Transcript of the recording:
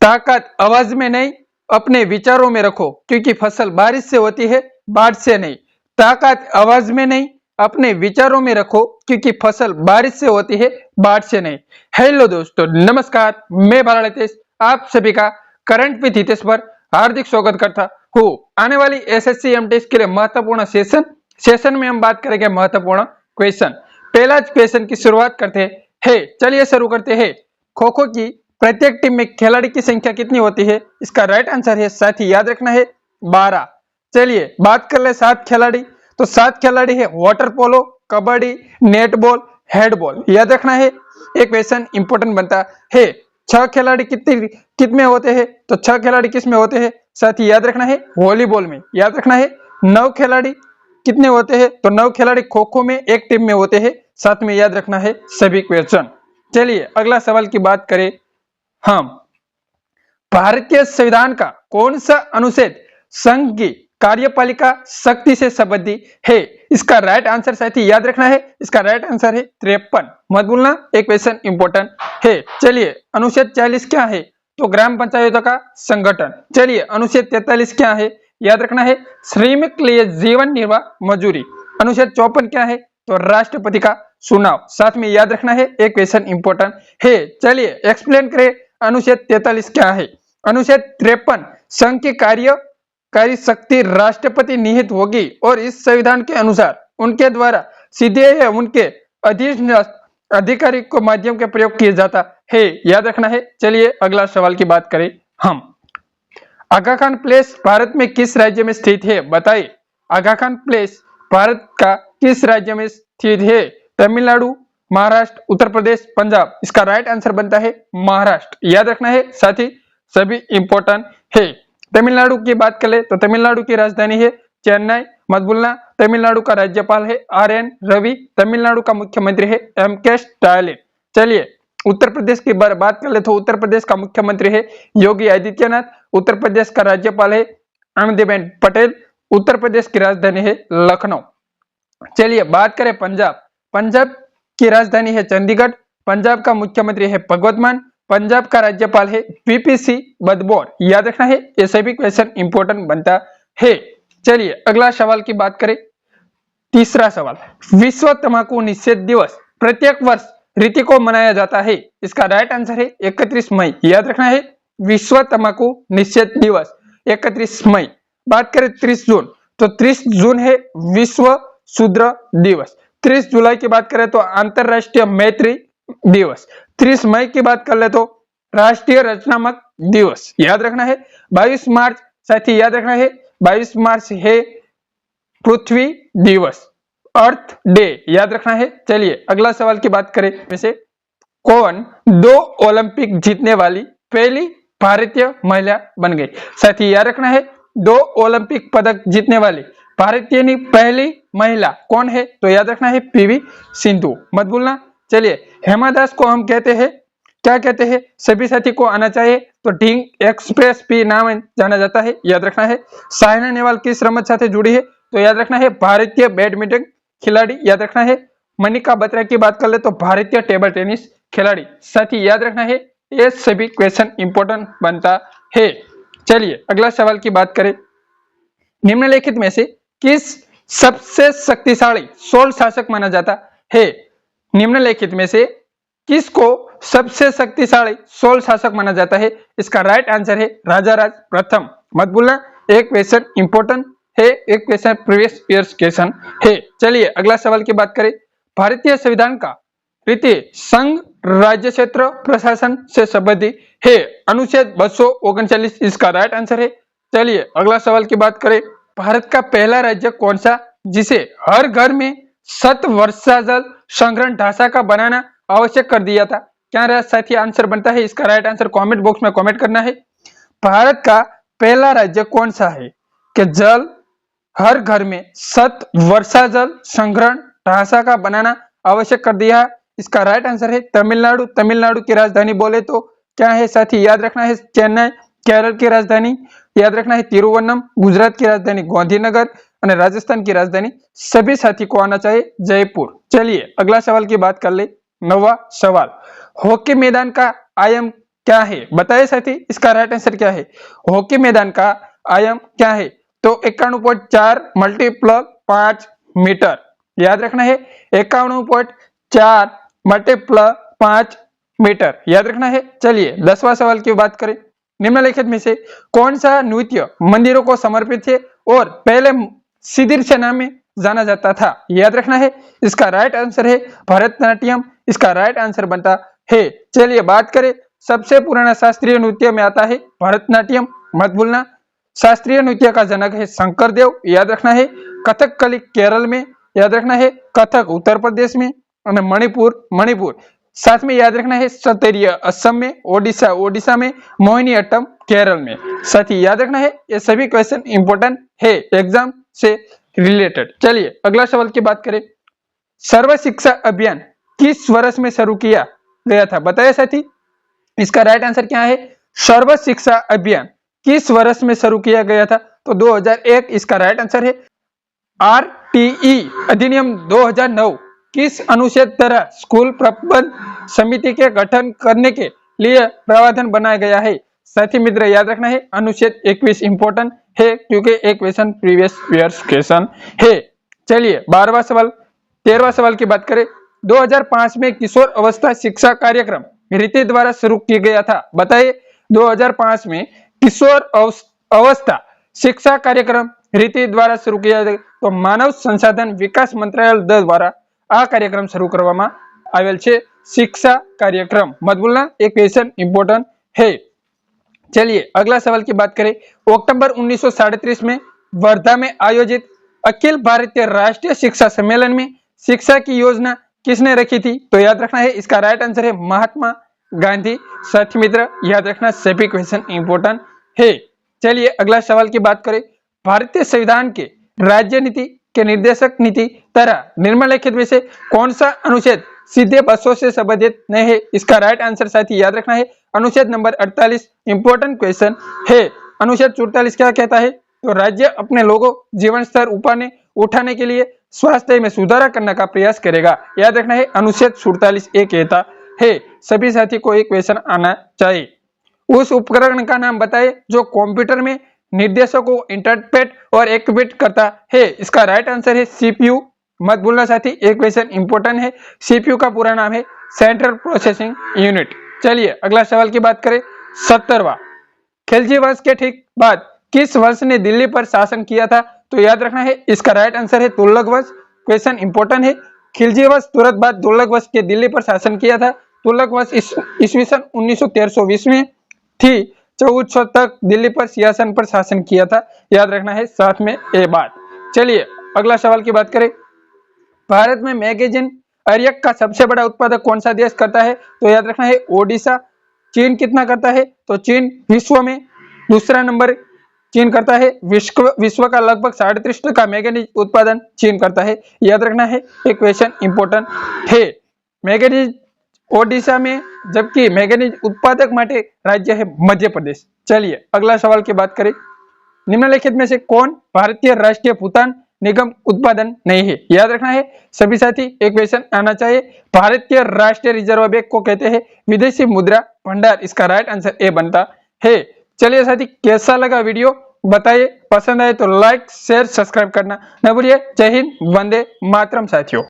ताकत आवाज में नहीं, अपने विचारों में रखो, क्योंकि फसल बारिश से होती है, बाढ़ से नहीं। ताकत आवाज में नहीं, अपने विचारों में रखो, क्योंकि फसल बारिश से होती है, बाढ़ से नहीं। हेलो दोस्तों, नमस्कार। मैं बाला हितेश आप सभी का करंट विद हितेश पर हार्दिक स्वागत करता हूँ। आने वाली एसएससी एमटीएस के लिए महत्वपूर्ण सेशन में हम बात करेंगे महत्वपूर्ण क्वेश्चन। पहला क्वेश्चन की शुरुआत करते हैं। चलिए शुरू करते हैं। खो खो की प्रत्येक टीम में खिलाड़ी की संख्या कितनी होती है? इसका राइट आंसर है, साथी याद रखना है, 12। चलिए बात कर ले 7 खिलाड़ी। तो 7 खिलाड़ी है water polo, kabaddi, netball, headball. याद रखना है, एक क्वेश्चन इंपोर्टेंट बनता है। 6 खिलाड़ी कितने होते हैं? तो 6 खिलाड़ी किस में होते हैं? साथी याद रखना है, वॉलीबॉल में। याद रखना है, 9 खिलाड़ी कितने होते हैं? तो 9 खिलाड़ी खो खो में एक टीम में होते हैं। साथ में याद रखना है सभी क्वेश्चन। चलिए अगला सवाल की बात करें हम। भारतीय संविधान का कौन सा अनुच्छेद संघ की कार्यपालिका शक्ति से संबंधित है? इसका राइट आंसर साथी याद रखना है, इसका राइट आंसर है 53। मत भूलना, एक क्वेश्चन इंपोर्टेंट है। चलिए अनुच्छेद 40 क्या है? तो ग्राम पंचायतों का संगठन। चलिए अनुच्छेद 43 क्या है? याद रखना है, श्रमिक के लिए जीवन निर्वाह मजूरी। अनुच्छेद 54 क्या है? तो राष्ट्रपति का चुनाव। साथ में याद रखना है, एक क्वेश्चन इंपोर्टेंट है। चलिए एक्सप्लेन करें अनुच्छेद 43 क्या है। अनुच्छेद 53 संघ की कार्यकारी शक्ति राष्ट्रपति निहित होगी और इस संविधान के अनुसार उनके द्वारा सीधे या उनके अधीनस्थ अधिकारी को माध्यम के प्रयोग किया जाता है। याद रखना है। चलिए अगला सवाल की बात करें हम। आगा खान प्लेस भारत में किस राज्य में स्थित है? बताइए, आगा खान प्लेस भारत का किस राज्य में स्थित है? तमिलनाडु, महाराष्ट्र, उत्तर प्रदेश, पंजाब। इसका राइट आंसर बनता है महाराष्ट्र। याद रखना है, साथ ही सभी इंपोर्टेंट है। तमिलनाडु की बात करें तो तमिलनाडु की राजधानी है चेन्नई। मत भूलना, तमिलनाडु का राज्यपाल है आर.एन. रवि। तमिलनाडु का मुख्यमंत्री है एम.के. स्टालिन। चलिए उत्तर प्रदेश की बात कर ले तो उत्तर प्रदेश का मुख्यमंत्री है योगी आदित्यनाथ। उत्तर प्रदेश का राज्यपाल है आनंदीबेन पटेल। उत्तर प्रदेश की राजधानी है लखनऊ। चलिए बात करें पंजाब। पंजाब की राजधानी है चंडीगढ़। पंजाब का मुख्यमंत्री है भगवत मान। पंजाब का राज्यपाल है वीपी बदबौर। याद रखना है, ये सभी क्वेश्चन इंपोर्टेंट बनता है। चलिए अगला सवाल की बात करें। तीसरा सवाल, विश्व तंबाकू निषेध दिवस प्रत्येक वर्ष ऋतु को मनाया जाता है? इसका राइट आंसर है 31 मई। याद रखना है, विश्व तंबाकू निषेध दिवस 31 मई। बात करें 30 जून, तो 30 जून है विश्व शूद्र दिवस। 30 जुलाई की बात करें तो अंतरराष्ट्रीय मैत्री दिवस। 30 मई की बात कर ले तो राष्ट्रीय रचनात्मक दिवस। याद रखना है 22 मार्च। साथी याद रखना है 22 मार्च है पृथ्वी दिवस, अर्थ डे। याद रखना है। चलिए अगला सवाल की बात करें। वैसे कौन 2 ओलंपिक जीतने वाली पहली भारतीय महिला बन गई? साथी याद रखना है, 2 ओलंपिक पदक जीतने वाली भारतीय पहली महिला कौन है? तो याद रखना है पीवी सिंधु। मत भूलना। चलिए हेमा दास को हम कहते हैं, क्या कहते हैं? सभी साथी को आना चाहिए तो ढींग एक्सप्रेस भी नाम जाना जाता है। याद रखना है। साइना नेहवाल किस रमत साथ जुड़ी है? तो याद रखना है भारतीय बैडमिंटन खिलाड़ी। याद रखना है। मनिका बत्रा की बात कर ले तो भारतीय टेबल टेनिस खिलाड़ी। साथी याद रखना है, ये सभी क्वेश्चन इंपोर्टेंट बनता है। चलिए अगला सवाल की बात करें। निम्नलिखित में से किस सबसे शक्तिशाली सोल शासक माना जाता है? निम्नलिखित में से किसको सबसे शक्तिशाली सोल शासक माना जाता है? इसका राइट आंसर है राजाराज प्रथम। मत भूलना, एक क्वेश्चन इंपोर्टेंट है, एक क्वेश्चन प्रीवियस ईयर्स क्वेश्चन है। चलिए अगला सवाल की बात करें। भारतीय संविधान का रीति संघ राज्य क्षेत्र प्रशासन से संबंधित है। अनुच्छेद 239 इसका राइट आंसर है। चलिए अगला सवाल की बात करें। भारत का पहला राज्य कौन सा जिसे हर घर में 7 वर्षा जल संग्रहण ढांचा का बनाना आवश्यक कर दिया था? क्या साथी आंसर बनता है? इसका राइट आंसर कमेंट बॉक्स में कमेंट करना है। भारत का पहला राज्य कौन सा है कि जल हर घर में 7 वर्षा जल संग्रहण ढांचा का बनाना आवश्यक कर दिया? इसका राइट आंसर है तमिलनाडु। तमिलनाडु की राजधानी बोले तो क्या है साथी? याद रखना है चेन्नई। केरल की राजधानी याद रखना है तिरुवन्नम। गुजरात की राजधानी गांधीनगर और राजस्थान की राजधानी सभी साथी को आना चाहिए जयपुर। चलिए अगला सवाल की बात कर ले। 9वां सवाल, हॉकी मैदान का आयाम क्या है? बताइए साथी, इसका राइट आंसर क्या है? हॉकी मैदान का आयाम क्या है? तो 51.4 × 5 मीटर। याद रखना है 51.4 × 5 मीटर, याद रखना है। चलिए 10वां सवाल की बात करें। निम्नलिखित में से कौन सा नृत्य मंदिरों को समर्पित है और पहले शीर्षना में जाना जाता था? याद रखना है। इसका राइट आंसर है भरतनाट्यम। इसका राइट आंसर बनता है। चलिए बात करें, सबसे पुराना शास्त्रीय नृत्य में आता है भरतनाट्यम, मत भूलना। शास्त्रीय नृत्य का जनक है शंकरदेव, याद रखना है। कथकली केरल में, याद रखना है। कथक उत्तर प्रदेश में और मणिपुर साथ में याद रखना है। सतरिय असम में, ओडिशा में, मोहिनीअट्टम केरल में। साथ ही याद रखना है ये सभी क्वेश्चन इंपॉर्टेंट है एग्जाम से रिलेटेड। चलिए अगला सवाल की बात करें। सर्व शिक्षा अभियान किस वर्ष में शुरू किया गया था? बताइए साथी, इसका राइट आंसर क्या है? सर्व शिक्षा अभियान किस वर्ष में शुरू किया गया था? तो 2001 इसका राइट आंसर है। RTE अधिनियम 2009 किस अनुच्छेद तरह स्कूल प्रबंध समिति के गठन करने के लिए प्रावधान बनाया गया है? साथी मित्र याद रखना है अनुच्छेद 21 इंपॉर्टेंट है क्योंकि एक क्वेश्चन प्रीवियस ईयर्स क्वेश्चन है। चलिए 13वां सवाल की बात करें। 2005 में किशोर अवस्था शिक्षा कार्यक्रम रीति द्वारा शुरू किया गया था। बताइए 2005 में किशोर अवस्था शिक्षा कार्यक्रम रीति द्वारा शुरू किया गया, तो मानव संसाधन विकास मंत्रालय द्वारा आ कार्यक्रम शुरू કરવામાં આવેલ છે शिक्षा कार्यक्रम, मत भूलना, एक क्वेश्चन इंपॉर्टेंट है। चलिए अगला सवाल की बात करें। अक्टूबर 1937 में वर्धा में आयोजित अखिल भारतीय राष्ट्रीय शिक्षा सम्मेलन में शिक्षा की योजना किसने रखी थी? तो याद रखना है इसका राइट आंसर है महात्मा गांधी। साथी मित्र याद रखना सभी क्वेश्चन इंपॉर्टेंट है। चलिए अगला सवाल की बात करें। भारतीय संविधान के राज्य नीति के निर्देशक नीति तरह निम्नलिखित में से कौन सा अनुच्छेद सीधे बसों से संबंधित नहीं है? इसका राइट आंसर साथी याद रखना है अनुच्छेद नंबर 48। इंपॉर्टेंट क्वेश्चन है। अनुच्छेद 44 क्या कहता है? तो राज्य अपने लोगों जीवन स्तर उठाने के लिए स्वास्थ्य में सुधार करने का प्रयास करेगा। याद रखना है अनुच्छेद 47 ये कहता है। सभी साथी को एक क्वेश्चन आना चाहिए। उस उपकरण का नाम बताए जो कंप्यूटर में निर्देशों को इंटरप्रेट और एक्टिवेट करता है। इसका राइट आंसर है CPU। मत भूलना साथी, एक क्वेश्चन इंपॉर्टेंट है। CPU का पूरा नाम है सेंट्रल प्रोसेसिंग यूनिट। चलिए अगला सवाल की बात करें। 17वां खिलजी वंश के ठीक बाद किस वंश ने दिल्ली पर शासन किया था? तो याद रखना है इसका राइट आंसर है तुगलक वंश। क्वेश्चन इंपॉर्टेंट है। खिलजी वंश तुरंत बाद तुगलक वंश के दिल्ली पर शासन किया था। तुगलक वंश ईस्वी सन 1913 में थी 1400 तक दिल्ली पर सिंहासन पर शासन किया था। याद रखना है साथ में ये बात। चलिए अगला सवाल की बात करें। भारत में मैगजीन अर्यक का सबसे बड़ा उत्पादक कौन सा देश करता है? तो याद रखना है ओडिशा। चीन कितना करता है? तो चीन विश्व में दूसरा नंबर चीन करता है। विश्व का लगभग 33% मैगनीज उत्पादन चीन करता है। याद रखना है एक क्वेश्चन इंपॉर्टेंट है। मैगनीज ओडिशा में, जबकि मैगनीज उत्पादक माटे राज्य है मध्य प्रदेश। चलिए अगला सवाल की बात करें। निम्नलिखित में से कौन भारतीय राष्ट्रीय भुगतान निगम उत्पादन नहीं है? याद रखना है सभी साथी, एक क्वेश्चन आना चाहिए। भारतीय राष्ट्रीय रिजर्व बैंक को कहते हैं विदेशी मुद्रा भंडार। इसका राइट आंसर ए बनता है। चलिए साथी कैसा लगा वीडियो बताइए, पसंद आए तो लाइक शेयर सब्सक्राइब करना न भूलिए। जय हिंद, वंदे मातरम साथियों।